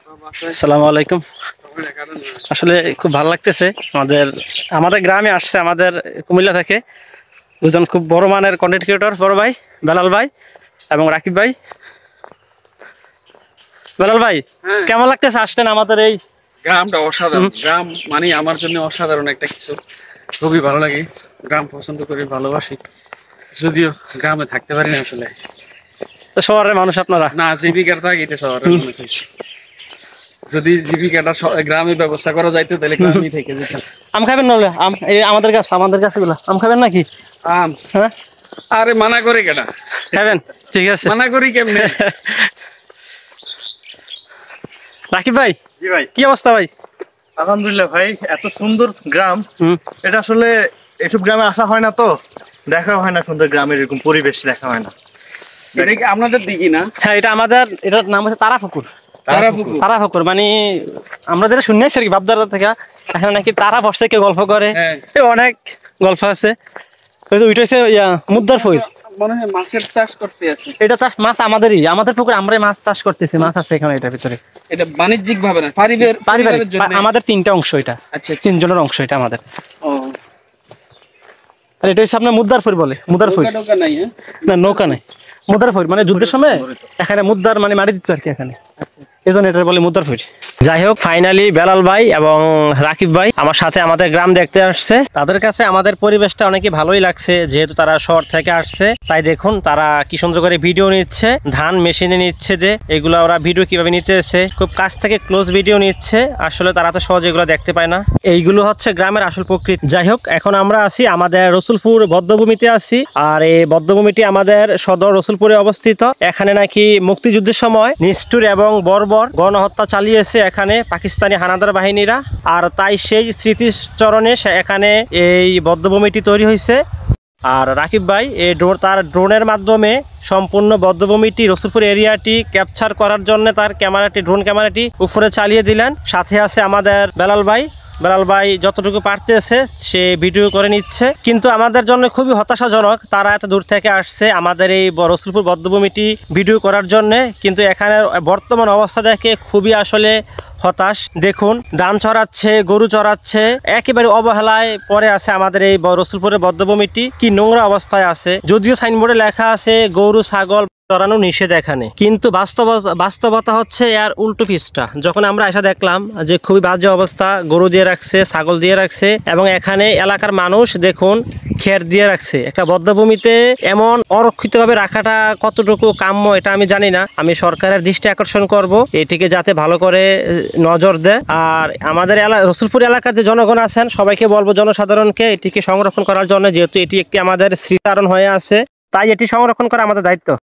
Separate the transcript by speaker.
Speaker 1: আসসালামু আলাইকুম। আসলে খুব ভালো লাগতেছে। আমাদের গ্রামে আসছে, আমাদের কুমিল্লা থেকে দুজন খুব বড় মানের কন্টেন্ট ক্রিয়েটর, বড় ভাই বেলাল ভাই এবং রাকিব ভাই। বেলাল ভাই, কেমন লাগতেছে আসছেন আমাদের এই
Speaker 2: গ্রামটা? অসাধারণ গ্রাম, মানে আমার জন্য অসাধারণ একটা কিছু। খুবই ভালো লাগে, গ্রাম পছন্দ করি, ভালোবাসি, যদিও গ্রামে থাকতে পারি না আসলে।
Speaker 1: তো শহরের মানুষ আপনারা?
Speaker 2: না, জীবিকার থাকে এটা শহরের মনে হয়েছে। যদি জীবিকাটা গ্রামে ব্যবস্থা করা যাইতো তাহলে গ্রামে থেকে যেতাম।
Speaker 1: আম খাবেন নাহলে? আম এই আমাদের কাছে গুলা আম খাবেন নাকি?
Speaker 2: আম?
Speaker 1: হ্যাঁ,
Speaker 2: আরে মানা করে কেনা
Speaker 1: খাবেন? ঠিক আছে,
Speaker 2: মানা করি কেমনে?
Speaker 1: রাকিব ভাই,
Speaker 3: জি ভাই,
Speaker 1: কি অবস্থা ভাই?
Speaker 3: আলহামদুলিল্লাহ ভাই। এত সুন্দর গ্রাম, এটা আসলে এসব গ্রামে আসা হয় না, তো দেখা হয় না। সুন্দর গ্রামের এরকম পরিবেশ দেখা হয় না।
Speaker 2: এটা কি আপনাদের দিকে না?
Speaker 1: হ্যাঁ, এটার নাম হচ্ছে তারাপুকুর।
Speaker 2: তারাপুকুর।
Speaker 1: তারাপুকুর মানে আমরা যেটা শুনে আসছি আর কি, বাপদাদা থেকে। এখানে নাকি তারা বসে কেউ গল্প করে, অনেক গল্প আছে। ওইটা হচ্ছে মুদ্রার ফুল।
Speaker 2: মনে হয় মাছের চাষ করতে আছে।
Speaker 1: এটা চাষ মাছ আমাদের পুকুর, আমরাই মাছ চাষ করতেছি। মাছ আছে এখানে এটার ভিতরে।
Speaker 2: এটা বাণিজ্যিক ভাবে না, পারিবারিক জন্য।
Speaker 1: আমাদের 3টা অংশ, এটা
Speaker 2: আচ্ছা,
Speaker 1: 3 জনের অংশ এটা আমাদের।
Speaker 2: ও,
Speaker 1: আর এটা হচ্ছে আপনার মুদ্রার ফুল বলে। মুদ্রার ফুল
Speaker 2: নৌকা নাই?
Speaker 1: না, নৌকা নাই, মুদ্রার ফুল। মানে যুদ্ধের সময় এখানে মুদ্রার মানে মারি দিত আর কি এখানে, এই জন্য এটা বলে মুদ্রার ফুল। যাই হোক, ফাইনালি বেলাল ভাই এবং রাকিব ভাই আমার সাথে আমাদের গ্রাম দেখতে আসছে। তাদের কাছে আমাদের পরিবেশটা অনেকই ভালোই লাগছে, যেহেতু তারা শহর থেকে আসছে। তাই দেখুন তারা কি সুন্দর করে ভিডিও নিচ্ছে, ধান মেশিনে নিচ্ছে, যে এগুলো ওরা ভিডিও কিভাবে নিতেছে, খুব কাছ থেকে ক্লোজ ভিডিও নিচ্ছে। আসলে তারা তো সহজে এগুলো দেখতে পায় না। এইগুলো হচ্ছে গ্রামের আসল প্রকৃতি। যাই হোক, এখন আমরা আছি আমাদের রসুলপুর বদ্ধভূমিতে আছি। আর এই বদ্ধভূমিটি আমাদের সদর রসুলপুরে অবস্থিত। এখানে নাকি মুক্তিযুদ্ধের সময় নিষ্ঠুর এবং বর্বর গণহত্যা চালিয়েছে এখানে পাকিস্তানি হানাদার বাহিনীরা। আর তাই সেই স্মৃতিচরণে এখানে এই বদ্ধভূমিটি তৈরি হয়েছে। আর রাকিব ভাই তার ড্রোনের মাধ্যমে সম্পূর্ণ বদ্ধভূমিটি, রসুলপুর এরিয়াটি ক্যাপচার করার জন্য তার ড্রোন ক্যামেরাটি উপরে চালিয়ে দিলেন। সাথে আছে আমাদের বেলাল ভাই যতটুকু পারতেছে সে ভিডিও করে নিচ্ছে। কিন্তু আমাদের জন্য খুবই হতাশাজনক, তারা এত দূর থেকে আসছে আমাদের এই রসুলপুর বদ্ধভূমিটি ভিডিও করার জন্য, কিন্তু এখানে বর্তমান অবস্থা দেখে খুবই আসলে হতাশ। দেখুন, ধান চড়াচ্ছে, গরু চড়াচ্ছে, একেবারে অবহেলায় পড়ে আছে আমাদের এই রসুলপুরের বদ্ধভূমিটি। কি নোংরা অবস্থায় আছে। যদিও সাইনবোর্ডে লেখা আছে গরু ছাগল চড়ানো নিষেধ এখানে, কিন্তু বাস্তবতা হচ্ছে এর উল্টো পিসটা। যখন আমরা এসে দেখলাম যে খুবই বাজে অবস্থা, গরু দিয়ে রাখছে, ছাগল দিয়ে রাখছে, এবং এখানে এলাকার মানুষ দেখুন খের দিয়ে রাখছে। একটা বদ্ধভূমিতে এমন অরক্ষিতভাবে রাখাটা কতটুকু কাম্য এটা আমি জানি না। আমি সরকারের দৃষ্টি আকর্ষণ করব এটিকে যাতে ভালো করে নজর দেয়। আর আমাদের রসুলপুর এলাকার যে জনগণ আছেন সবাইকে বলবো, জনসাধারণকে এটিকে সংরক্ষণ করার জন্য, যেহেতু এটি একটি আমাদের স্মৃতিচারণ হয়ে আছে, তাই এটি সংরক্ষণ করা আমাদের দায়িত্ব।